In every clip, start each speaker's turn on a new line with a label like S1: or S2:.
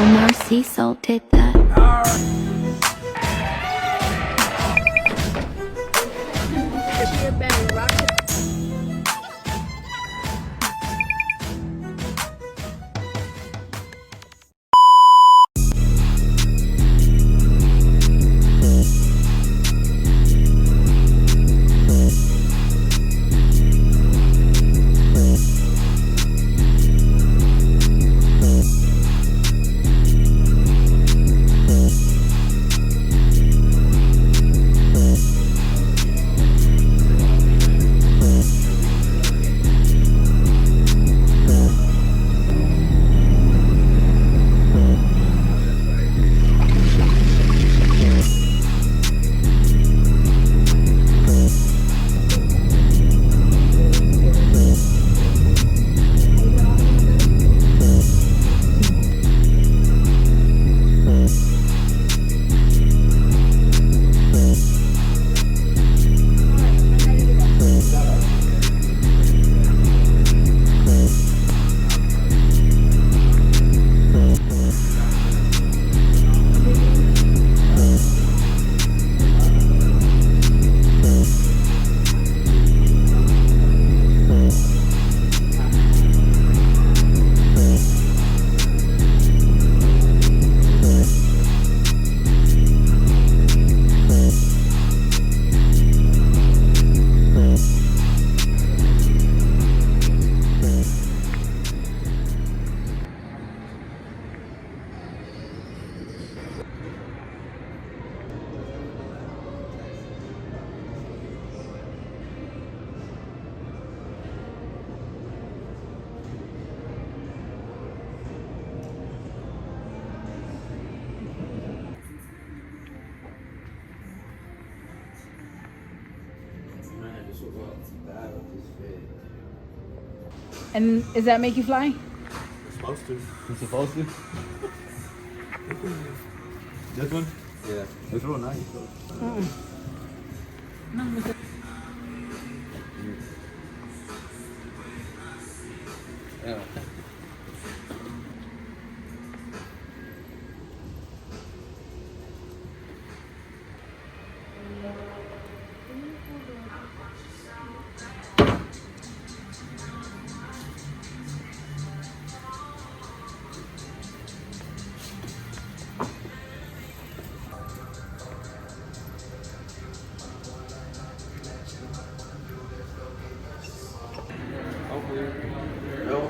S1: Omar Cecil did that.
S2: And does that make you fly?
S3: It's supposed to. It's supposed to. This one? Yeah. It's real nice though. Yeah.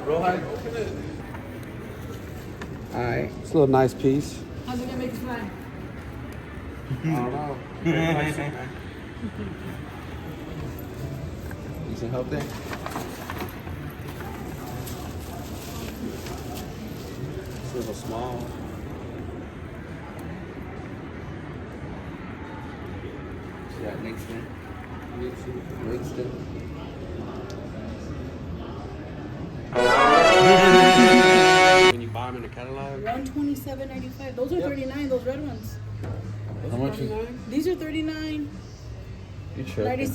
S3: Real high? Alright, it's a little nice piece.
S2: How's it gonna make you fly?
S3: I don't know. Decent help there. It's a little small. See that next thing? Next thing. When you buy them in the catalog?
S2: $127.95. Those are 39. Those red ones.
S3: How much is it?
S2: These are 39.96.
S3: You tripping.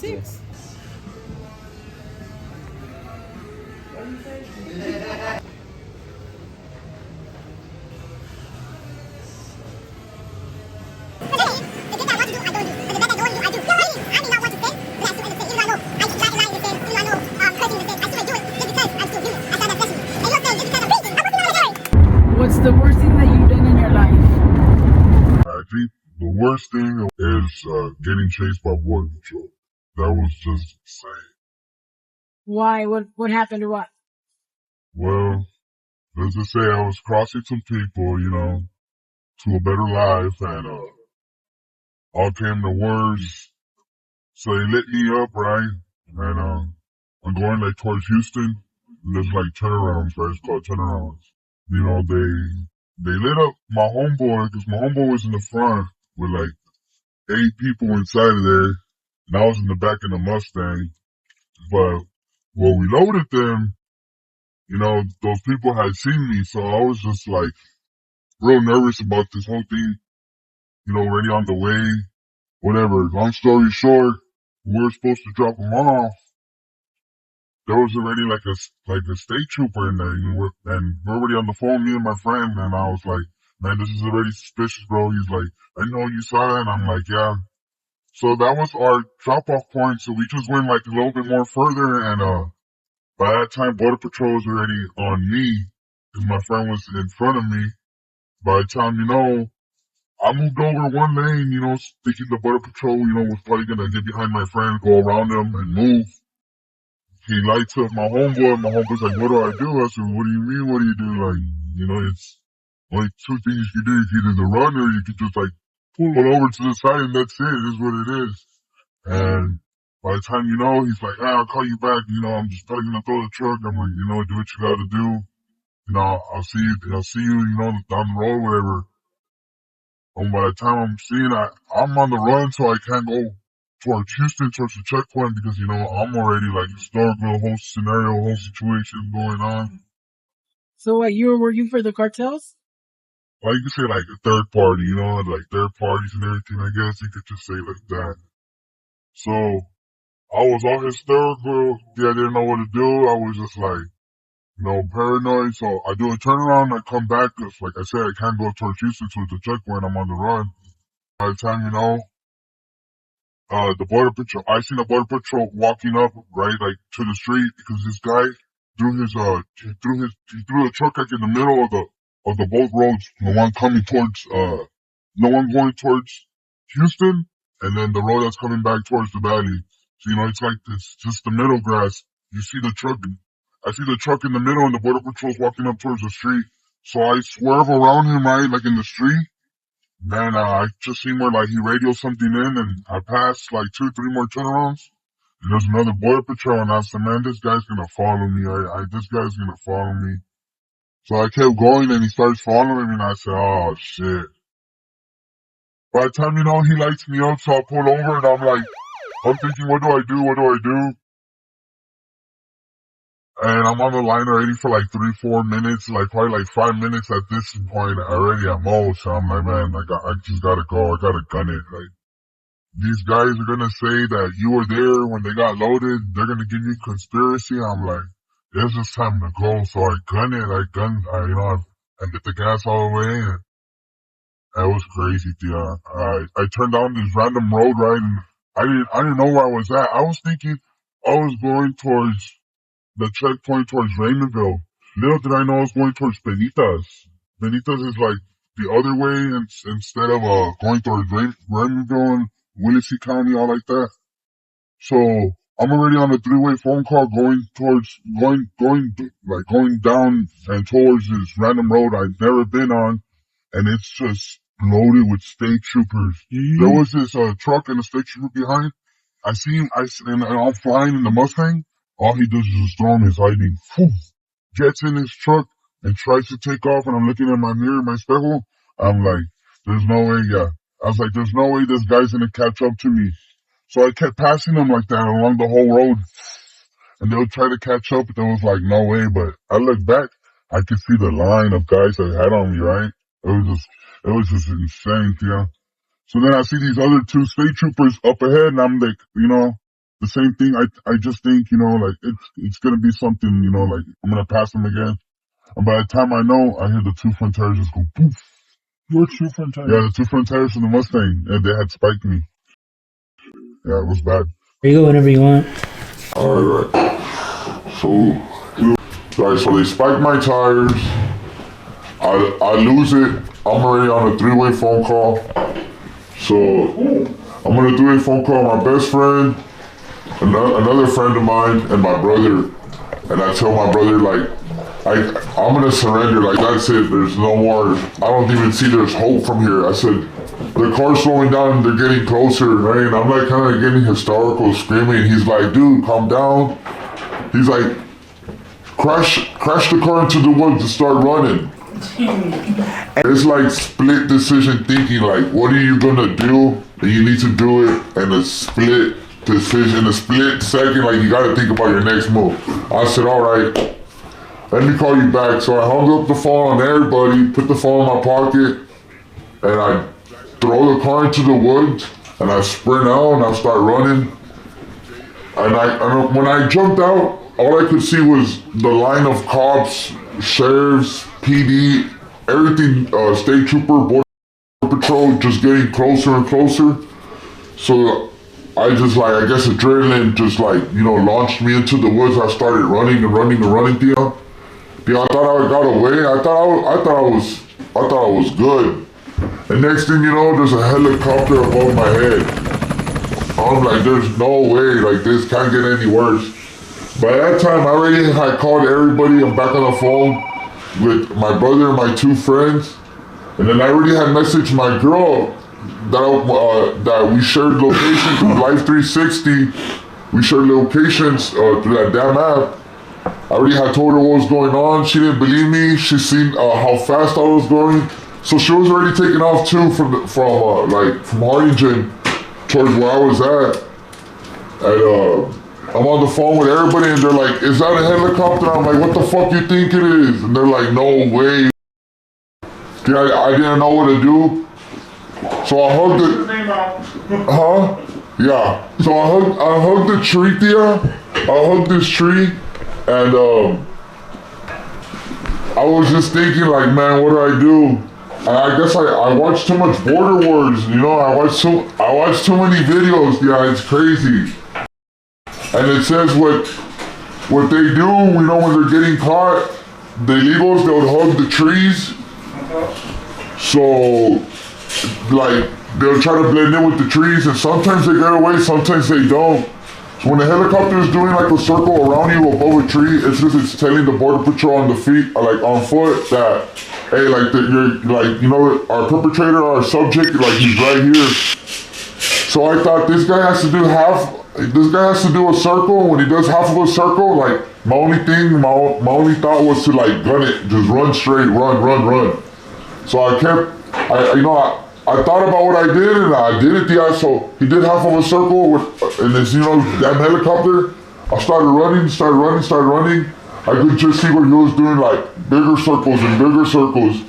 S2: What's the worst thing that you've done in your life?
S4: I think the worst thing is getting chased by Border Patrol. That was just insane.
S2: Why? What happened or what?
S4: Well, let's just say I was crossing some people, to a better life, and all came to words. So they lit me up, right? And I'm going like towards Houston. And there's like turnarounds, right? It's called turnarounds. They lit up my homeboy because my homeboy was in the front with like 8 people inside of there, and I was in the back of the Mustang. But when we loaded them, those people had seen me, so I was just like real nervous about this whole thing, already on the way, whatever. Long story short, we were supposed to drop them off. There was already like a state trooper in there, and we're already on the phone, me and my friend, and I was like, man, this is already suspicious, bro. He's like, I know you saw it. And I'm like, yeah. So that was our drop-off point. So we just went like a little bit more further, and by that time, Border Patrol was already on me, because my friend was in front of me. By the time, I moved over one lane, thinking the Border Patrol, was probably gonna get behind my friend, go around him, and move. He lights up my homeboy. My homeboy's like, what do I do? I said, what do you mean, what do you do? Like, it's only two things you can do. You can either run or you can just like pull over to the side, and that's it. Is what it is. And by the time he's like, I'll call you back. I'm just probably gonna throw the truck. I'm like, do what you gotta do. I'll see you, down the road, whatever. And by the time I'm on the run, so I can't go towards Houston, towards the checkpoint, because, I'm already like historical, the whole scenario, whole situation going on.
S2: So what, you were working for the cartels?
S4: Well, you could say like a third party, like third parties and everything, I guess you could just say like that. So I was all hysterical. Yeah, I didn't know what to do. I was just like, paranoid. So I do a turnaround, I come back, cause like I said, I can't go towards Houston towards the checkpoint, I'm on the run. By the time, the Border Patrol, I seen the Border Patrol walking up, right, like, to the street, because this guy he threw the truck like in the middle of the both roads, the one coming towards, the one going towards Houston, and then the road that's coming back towards the valley. So, it's like, it's just the middle grass. You see the truck, I see the truck in the middle, and the Border Patrol's walking up towards the street. So I swerve around him, right, like in the street. Then I just seen where like he radios something in, and I passed like 2-3 more turnarounds. And there's another Border Patrol, and I said, man, this guy's gonna follow me. This guy's gonna follow me. So I kept going, and he starts following me, and I said, oh shit. By the time he lights me up, so I pull over, and I'm thinking, what do I do? What do I do? And I'm on the line already for like 3-4 minutes, like probably like 5 minutes at this point already at most. So I'm like, man, I just gotta go. I gotta gun it. Like, these guys are gonna say that you were there when they got loaded. They're gonna give you conspiracy. I'm like, it's just time to go. So I get the gas all the way. And that was crazy, yeah. I turned down this random road, right? And I didn't know where I was at. I was thinking I was going towards the checkpoint towards Raymondville. Little did I know I was going towards Benitas. Benitas is like the other way, instead of going towards Raymondville and Willacy County, all like that. So I'm already on a 3-way phone call going down and towards this random road I've never been on, and it's just loaded with state troopers. There was this truck and a state trooper behind. I see him, and I'm flying in the Mustang. All he does is just throw his hiding. Gets in his truck and tries to take off, and I'm looking at my mirror, my speckle. I'm like, there's no way, yeah. I was like, there's no way this guy's gonna catch up to me. So I kept passing him like that along the whole road. And they would try to catch up, but there was like no way. But I looked back, I could see the line of guys that had on me, right? It was just insane, yeah. So then I see these other 2 state troopers up ahead, and I'm like, the same thing. I just think, like it's gonna be something, like I'm gonna pass them again. And by the time I know, I hear the 2 front tires just go poof.
S2: Your 2 front tires?
S4: Yeah, the 2 front tires from the Mustang, and they had spiked me. Yeah, it was bad.
S5: You go whenever you want.
S4: Alright. So they spiked my tires. I lose it. I'm already on a 3-way phone call. So I'm on a 3-way phone call with my best friend, another friend of mine, and my brother. And I tell my brother, like, I'm gonna surrender, like that's it, there's no more, I don't even see there's hope from here. I said, the car's slowing down, they're getting closer, right? And I'm like kind of getting hysterical, screaming. He's like, dude, calm down. He's like, crash the car into the woods and start running. It's like split decision thinking, like, what are you gonna do? And you need to do it in a split decision, a split second, like you gotta think about your next move. I said, alright, let me call you back. So I hung up the phone on everybody, put the phone in my pocket, and I throw the car into the woods, and I sprint out and I start running. And when I jumped out, all I could see was the line of cops, sheriffs, PD, everything, state trooper, border patrol, just getting closer and closer. So I just like, I guess adrenaline just like, launched me into the woods. I started running and running and running, Theo. I thought I got away. I thought I was good. And next thing you know, there's a helicopter above my head. I'm like, there's no way, like this can't get any worse. By that time, I already had called everybody. I'm back on the phone with my brother and my 2 friends. And then I already had messaged my girl that we shared locations with Life 360. We shared locations through that damn app. I already had told her what was going on. She didn't believe me. She seen how fast I was going. So she was already taking off too from Harlingen towards where I was at. And I'm on the phone with everybody and they're like, is that a helicopter? I'm like, what the fuck you think it is? And they're like, no way. I didn't know what to do. So I hugged it. Huh? Yeah. So I hugged the tree there. I hugged this tree and I was just thinking like, man, what do I do? And I guess I watched too much Border Wars, I watched too many videos, yeah, it's crazy. And it says what they do, when they're getting caught, the illegals, they would hug the trees. So, like, they'll try to blend in with the trees, and sometimes they get away, sometimes they don't. So when the helicopter is doing like a circle around you above a tree, it's because it's telling the border patrol on the feet, like on foot, that hey, like our perpetrator, our subject, like he's right here. So I thought this guy has to do a circle. When he does half of a circle, like my only thought was to like gun it, just run straight, run. So I thought about what I did and I did it, yeah. So he did half of a circle in this, damn helicopter. I started running. I could just see where he was doing like bigger circles and bigger circles.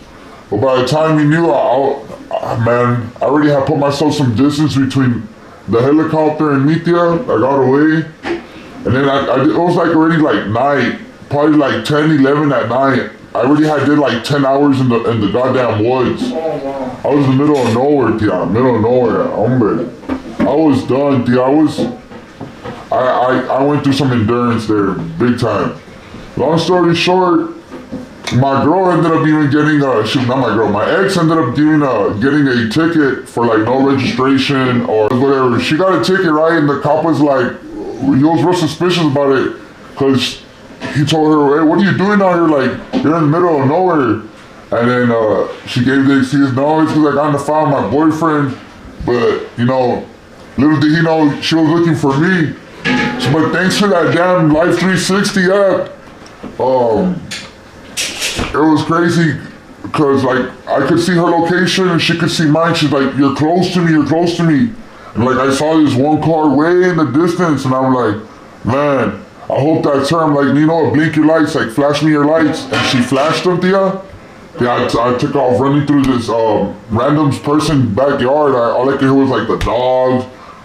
S4: But by the time he knew, I already had put myself some distance between the helicopter and me there. I got away. And then it was like already like night, probably like 10, 11 at night. I already did like 10 hours in the goddamn woods. I was in the middle of nowhere, tia, hombre. I was done, tia. I went through some endurance there, big time. Long story short, my girl ended up even getting my ex ended up getting a ticket for like no registration or whatever. She got a ticket, right? And the cop was like, he was real suspicious about it, because he told her, hey, what are you doing out here? Like, you're in the middle of nowhere. And then she gave the excuse, no, it's because I got on the phone with my boyfriend. But, little did he know she was looking for me. So, but thanks to that damn Life 360 app, it was crazy because like I could see her location and she could see mine. She's like, you're close to me. And like I saw this one car way in the distance and I'm like, man, I hope that's her. I'm like, blink your lights, like flash me your lights. And she flashed them, tia. Yeah, I took off running through this random person's backyard. All I could hear was like the dogs.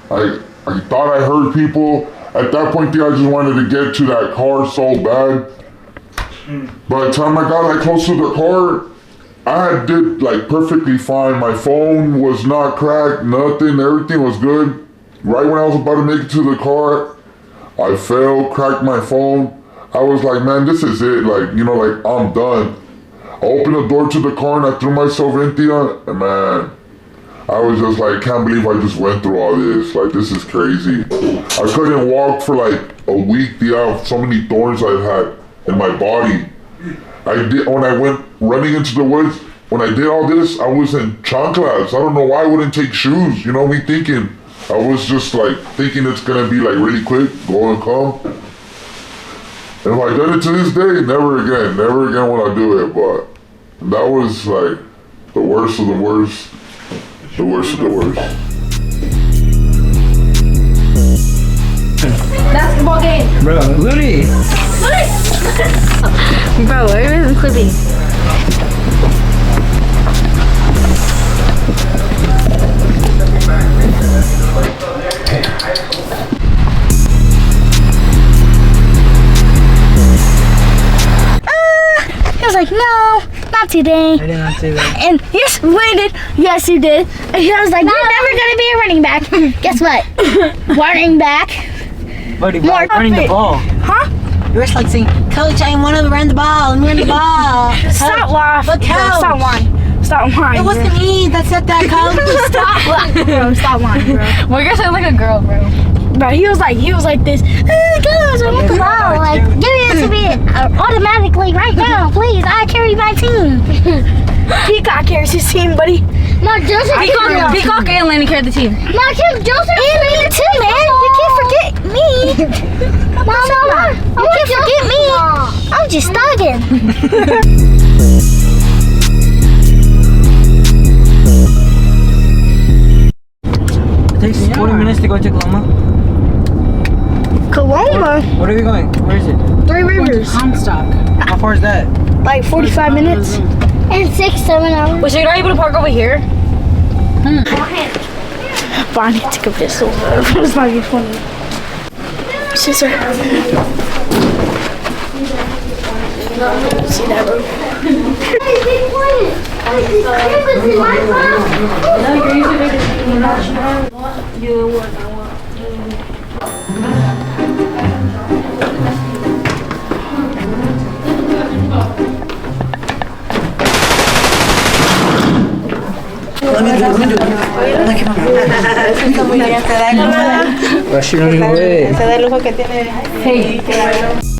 S4: I thought I heard people. At that point, tia, I just wanted to get to that car so bad. By the time I got like close to the car, I did like perfectly fine. My phone was not cracked, nothing, everything was good. Right when I was about to make it to the car, I fell, cracked my phone. I was like, man, this is it. Like, I'm done. I opened the door to the car and I threw myself in, tia, and man, I was just like, can't believe I just went through all this. Like, this is crazy. I couldn't walk for like a week, tia. So many thorns I've had in my body. When I went running into the woods, when I did all this, I was in chanclas. I don't know why I wouldn't take shoes. Me thinking. I was just like thinking it's gonna be like really quick, go and come. And if I done it to this day, never again will I do it. But that was like the worst of the worst. The worst of the worst.
S5: Basketball game.
S6: Bro, Looney.
S5: Bro, where is Clippy? He was like, no, not
S6: want to today.
S7: I didn't want to.
S6: And yes, we did. Yes, you did. And he was like, you're never going to be a running back. Guess what? Running back.
S7: Buddy,
S6: More
S7: running the ball.
S6: Huh?
S7: You were like saying, Coach, I want to run the ball. Run the ball.
S6: Stop lying.
S7: But Coach.
S6: Stop lying. Stop lying.
S7: It wasn't me that said that, Coach.
S6: Stop lying, bro. Stop lying, bro.
S5: Well, you're sounding like a girl, bro.
S6: Bro, he was like this. Hey, guys, I want the ball. Like, give it to me automatically right now, please. I carry my team. Peacock carries his team, buddy. No, Joseph.
S5: Peacock and Landon carried the team.
S6: No, Joseph. And me too, man. You can't forget me. Mama, you can't forget me. I'm just thugging.
S7: It takes 40 minutes to go to Coloma.
S6: Coloma?
S7: Where are we going? Where is it?
S6: Three Rivers.
S2: Comstock.
S7: How far is that?
S6: Like 45 minutes. And 6-7 hours.
S5: Wait, so you're not able to park over here?
S6: Bonnie took a pistol. It's not even funny. Scissor. See that, bro?
S7: Let me do it. Rush running away.
S5: Hey.